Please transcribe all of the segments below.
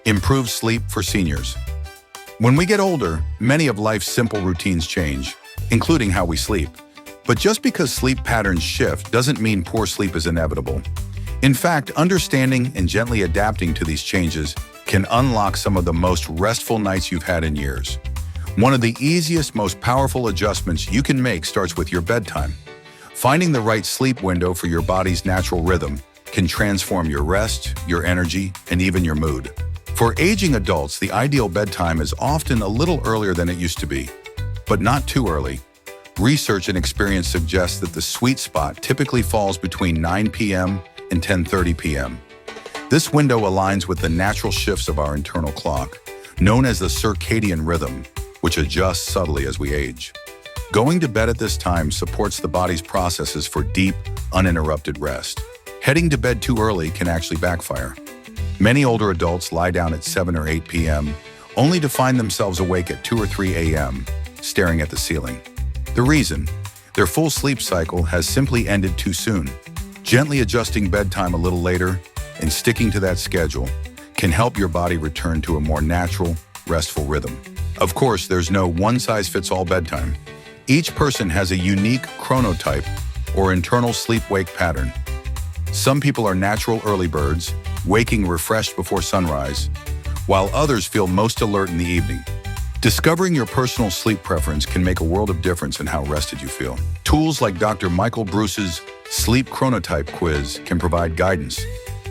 Improved sleep for seniors. When we get older, many of life's simple routines change, including how we sleep. But just because sleep patterns shift doesn't mean poor sleep is inevitable. In fact, understanding and gently adapting to these changes can unlock some of the most restful nights you've had in years. One of the easiest, most powerful adjustments you can make starts with your bedtime. Finding the right sleep window for your body's natural rhythm can transform your rest, your energy, and even your mood. For aging adults, the ideal bedtime is often a little earlier than it used to be, but not too early. Research and experience suggest that the sweet spot typically falls between 9 p.m. and 10:30 p.m. This window aligns with the natural shifts of our internal clock, known as the circadian rhythm, which adjusts subtly as we age. Going to bed at this time supports the body's processes for deep, uninterrupted rest. Heading to bed too early can actually backfire. Many older adults lie down at 7 or 8 p.m., only to find themselves awake at 2 or 3 a.m., staring at the ceiling. The reason? Their full sleep cycle has simply ended too soon. Gently adjusting bedtime a little later and sticking to that schedule can help your body return to a more natural, restful rhythm. Of course, there's no one-size-fits-all bedtime. Each person has a unique chronotype or internal sleep-wake pattern. Some people are natural early birds, waking refreshed before sunrise, while others feel most alert in the evening. Discovering your personal sleep preference can make a world of difference in how rested you feel. Tools like Dr. Michael Bruce's Sleep Chronotype quiz can provide guidance.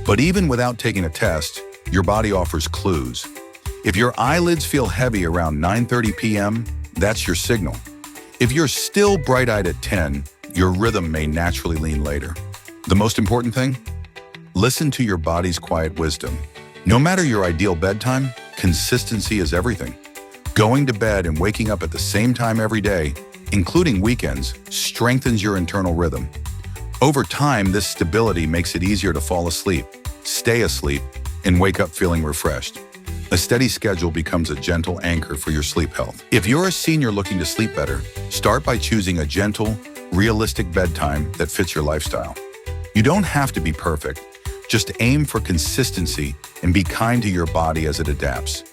But even without taking a test, your body offers clues. If your eyelids feel heavy around 9:30 p.m., that's your signal. If you're still bright-eyed at 10, your rhythm may naturally lean later. The most important thing? Listen to your body's quiet wisdom. No matter your ideal bedtime, consistency is everything. Going to bed and waking up at the same time every day, including weekends, strengthens your internal rhythm. Over time, this stability makes it easier to fall asleep, stay asleep, and wake up feeling refreshed. A steady schedule becomes a gentle anchor for your sleep health. If you're a senior looking to sleep better, start by choosing a gentle, realistic bedtime that fits your lifestyle. You don't have to be perfect. Just aim for consistency and be kind to your body as it adapts.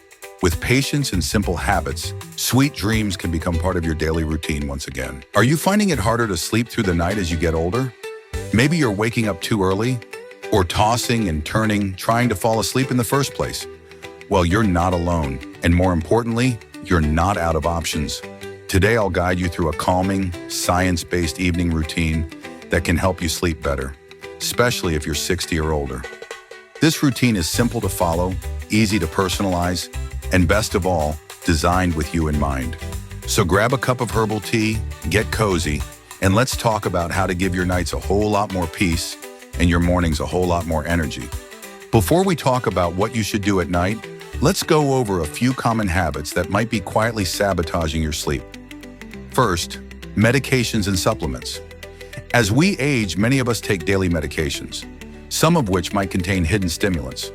With patience and simple habits, sweet dreams can become part of your daily routine once again. Are you finding it harder to sleep through the night as you get older? Maybe you're waking up too early, or tossing and turning, trying to fall asleep in the first place. Well, you're not alone, and more importantly, you're not out of options. Today, I'll guide you through a calming, science-based evening routine that can help you sleep better, especially if you're 60 or older. This routine is simple to follow, easy to personalize, and best of all, designed with you in mind. So grab a cup of herbal tea, get cozy, and let's talk about how to give your nights a whole lot more peace and your mornings a whole lot more energy. Before we talk about what you should do at night, let's go over a few common habits that might be quietly sabotaging your sleep. First, medications and supplements. As we age, many of us take daily medications, some of which might contain hidden stimulants.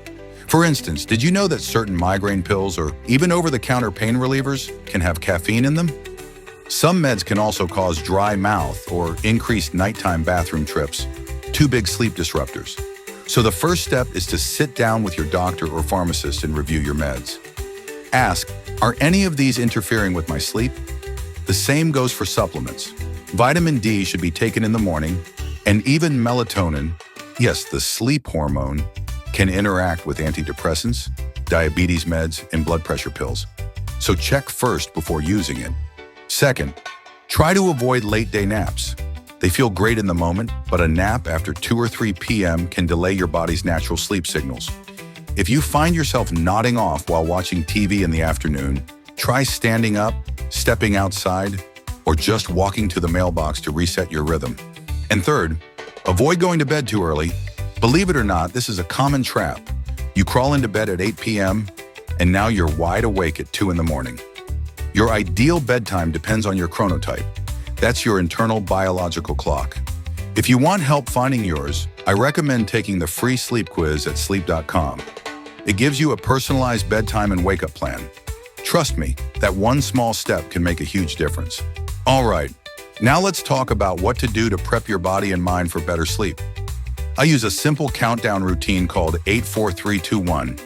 For instance, did you know that certain migraine pills or even over-the-counter pain relievers can have caffeine in them? Some meds can also cause dry mouth or increased nighttime bathroom trips, two big sleep disruptors. So the first step is to sit down with your doctor or pharmacist and review your meds. Ask, are any of these interfering with my sleep? The same goes for supplements. Vitamin D should be taken in the morning, and even melatonin, yes, the sleep hormone, can interact with antidepressants, diabetes meds, and blood pressure pills. So check first before using it. Second, try to avoid late-day naps. They feel great in the moment, but a nap after 2 or 3 p.m. can delay your body's natural sleep signals. If you find yourself nodding off while watching TV in the afternoon, try standing up, stepping outside, or just walking to the mailbox to reset your rhythm. And third, avoid going to bed too early. Believe it or not, this is a common trap. You crawl into bed at 8 p.m., and now you're wide awake at 2 in the morning. Your ideal bedtime depends on your chronotype. That's your internal biological clock. If you want help finding yours, I recommend taking the free sleep quiz at sleep.com. It gives you a personalized bedtime and wake-up plan. Trust me, that one small step can make a huge difference. All right, now let's talk about what to do to prep your body and mind for better sleep. I use a simple countdown routine called 8-4-3-2-1.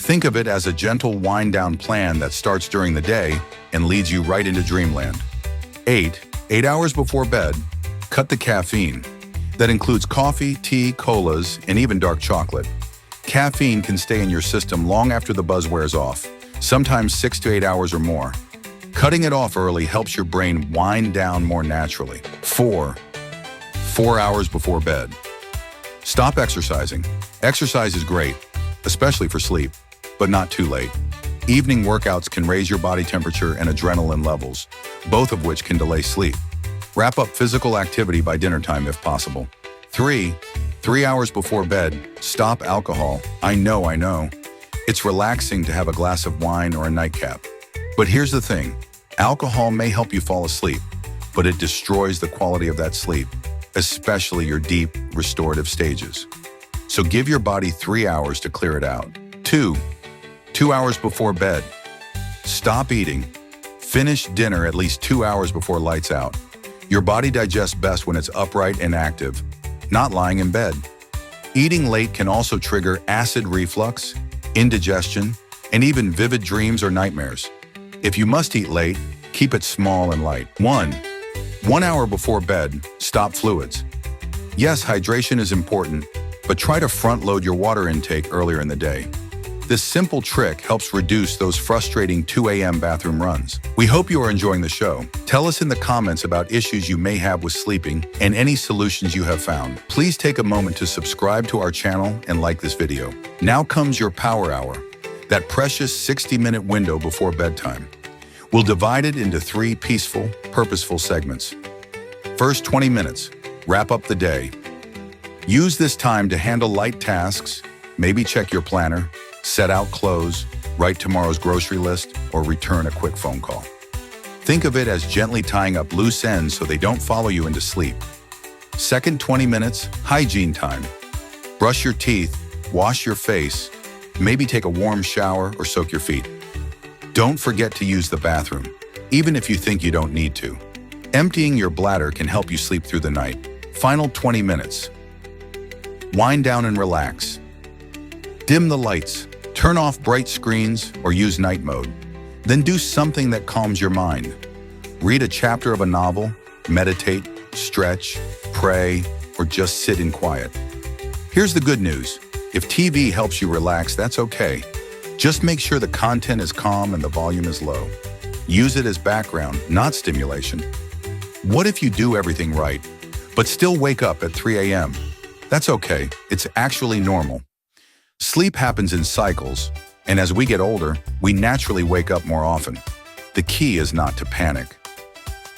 Think of it as a gentle wind-down plan that starts during the day and leads you right into dreamland. 8 hours before bed, cut the caffeine. That includes coffee, tea, colas, and even dark chocolate. Caffeine can stay in your system long after the buzz wears off, sometimes 6 to 8 hours or more. Cutting it off early helps your brain wind down more naturally. 4 hours before bed. Stop exercising. Exercise is great, especially for sleep, but not too late. Evening workouts can raise your body temperature and adrenaline levels, both of which can delay sleep. Wrap up physical activity by dinner time if possible. 3 hours before bed, stop alcohol. I know. It's relaxing to have a glass of wine or a nightcap. But here's the thing, alcohol may help you fall asleep, but it destroys the quality of that sleep, especially your deep, restorative stages. So give your body 3 hours to clear it out. 2 hours before bed. Stop eating. Finish dinner at least 2 hours before lights out. Your body digests best when it's upright and active, not lying in bed. Eating late can also trigger acid reflux, indigestion, and even vivid dreams or nightmares. If you must eat late, keep it small and light. 1 hour before bed, stop fluids. Yes, hydration is important, but try to front-load your water intake earlier in the day. This simple trick helps reduce those frustrating 2 a.m. bathroom runs. We hope you are enjoying the show. Tell us in the comments about issues you may have with sleeping and any solutions you have found. Please take a moment to subscribe to our channel and like this video. Now comes your power hour, that precious 60-minute window before bedtime. We'll divide it into 3 peaceful, purposeful segments. First 20 minutes, wrap up the day. Use this time to handle light tasks, maybe check your planner, set out clothes, write tomorrow's grocery list, or return a quick phone call. Think of it as gently tying up loose ends so they don't follow you into sleep. Second 20 minutes, hygiene time. Brush your teeth, wash your face, maybe take a warm shower or soak your feet. Don't forget to use the bathroom, even if you think you don't need to. Emptying your bladder can help you sleep through the night. Final 20 minutes. Wind down and relax. Dim the lights, turn off bright screens, or use night mode. Then do something that calms your mind. Read a chapter of a novel, meditate, stretch, pray, or just sit in quiet. Here's the good news. If TV helps you relax, that's okay. Just make sure the content is calm and the volume is low. Use it as background, not stimulation. What if you do everything right, but still wake up at 3 a.m.? That's okay. It's actually normal. Sleep happens in cycles, and as we get older, we naturally wake up more often. The key is not to panic.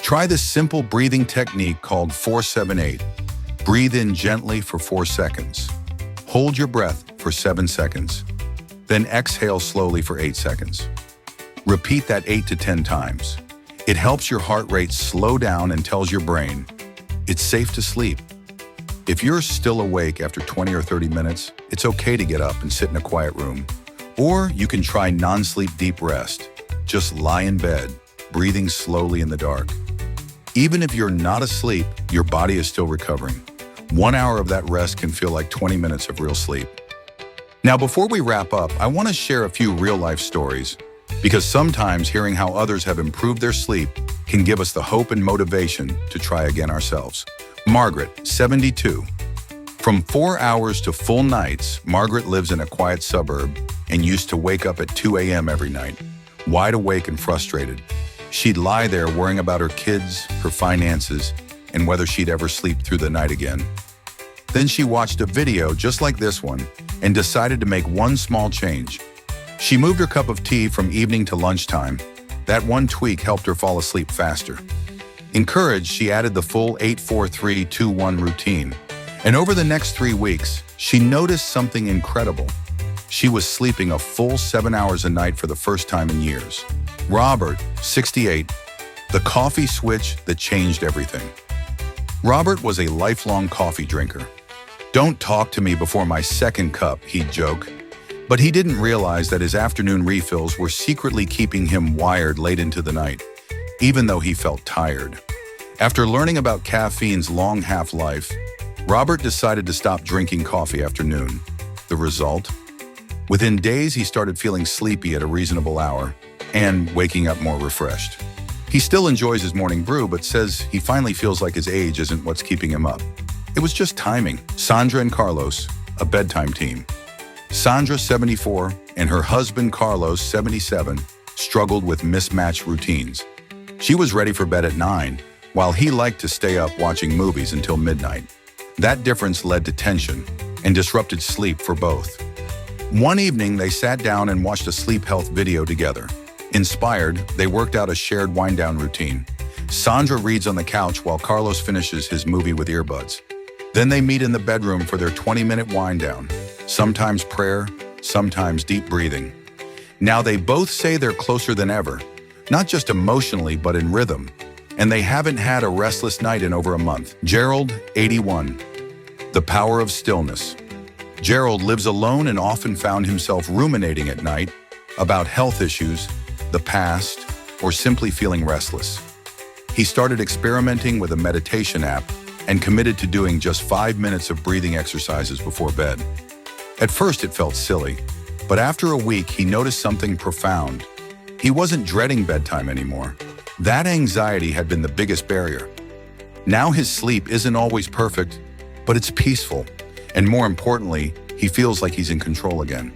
Try this simple breathing technique called 4-7-8. Breathe in gently for 4 seconds. Hold your breath for 7 seconds. Then exhale slowly for 8 seconds. Repeat that 8 to 10 times. It helps your heart rate slow down and tells your brain, it's safe to sleep. If you're still awake after 20 or 30 minutes, it's okay to get up and sit in a quiet room. Or you can try non-sleep deep rest. Just lie in bed, breathing slowly in the dark. Even if you're not asleep, your body is still recovering. 1 hour of that rest can feel like 20 minutes of real sleep. Now, before we wrap up, I want to share a few real-life stories, because sometimes hearing how others have improved their sleep can give us the hope and motivation to try again ourselves. Margaret, 72. From 4 hours to full nights, Margaret lives in a quiet suburb and used to wake up at 2 a.m. every night, wide awake and frustrated. She'd lie there worrying about her kids, her finances, and whether she'd ever sleep through the night again. Then she watched a video just like this one and decided to make one small change. She moved her cup of tea from evening to lunchtime. That one tweak helped her fall asleep faster. Encouraged, she added the full 8-4-3-2-1 routine. And over the next 3 weeks, she noticed something incredible. She was sleeping a full 7 hours a night for the first time in years. Robert, 68, the coffee switch that changed everything. Robert was a lifelong coffee drinker. Don't talk to me before my second cup, he'd joke. But he didn't realize that his afternoon refills were secretly keeping him wired late into the night, even though he felt tired. After learning about caffeine's long half-life, Robert decided to stop drinking coffee after noon. The result? Within days, he started feeling sleepy at a reasonable hour and waking up more refreshed. He still enjoys his morning brew, but says he finally feels like his age isn't what's keeping him up. It was just timing. Sandra and Carlos, a bedtime team. Sandra, 74, and her husband Carlos, 77, struggled with mismatched routines. She was ready for bed at 9, while he liked to stay up watching movies until midnight. That difference led to tension and disrupted sleep for both. One evening, they sat down and watched a sleep health video together. Inspired, they worked out a shared wind-down routine. Sandra reads on the couch while Carlos finishes his movie with earbuds. Then they meet in the bedroom for their 20-minute wind-down. Sometimes prayer, sometimes deep breathing. Now they both say they're closer than ever, not just emotionally, but in rhythm. And they haven't had a restless night in over a month. Gerald, 81. The power of stillness. Gerald lives alone and often found himself ruminating at night about health issues, the past, or simply feeling restless. He started experimenting with a meditation app and committed to doing just 5 minutes of breathing exercises before bed. At first, it felt silly, but after a week, he noticed something profound. He wasn't dreading bedtime anymore. That anxiety had been the biggest barrier. Now his sleep isn't always perfect, but it's peaceful. And more importantly, he feels like he's in control again.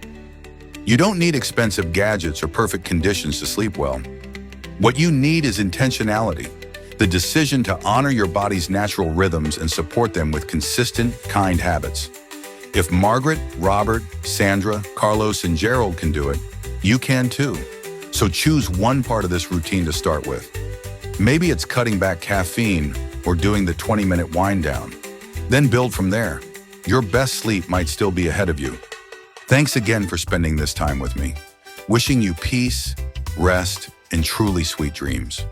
You don't need expensive gadgets or perfect conditions to sleep well. What you need is intentionality, the decision to honor your body's natural rhythms and support them with consistent, kind habits. If Margaret, Robert, Sandra, Carlos, and Gerald can do it, you can too. So choose one part of this routine to start with. Maybe it's cutting back caffeine or doing the 20-minute wind down. Then build from there. Your best sleep might still be ahead of you. Thanks again for spending this time with me. Wishing you peace, rest, and truly sweet dreams.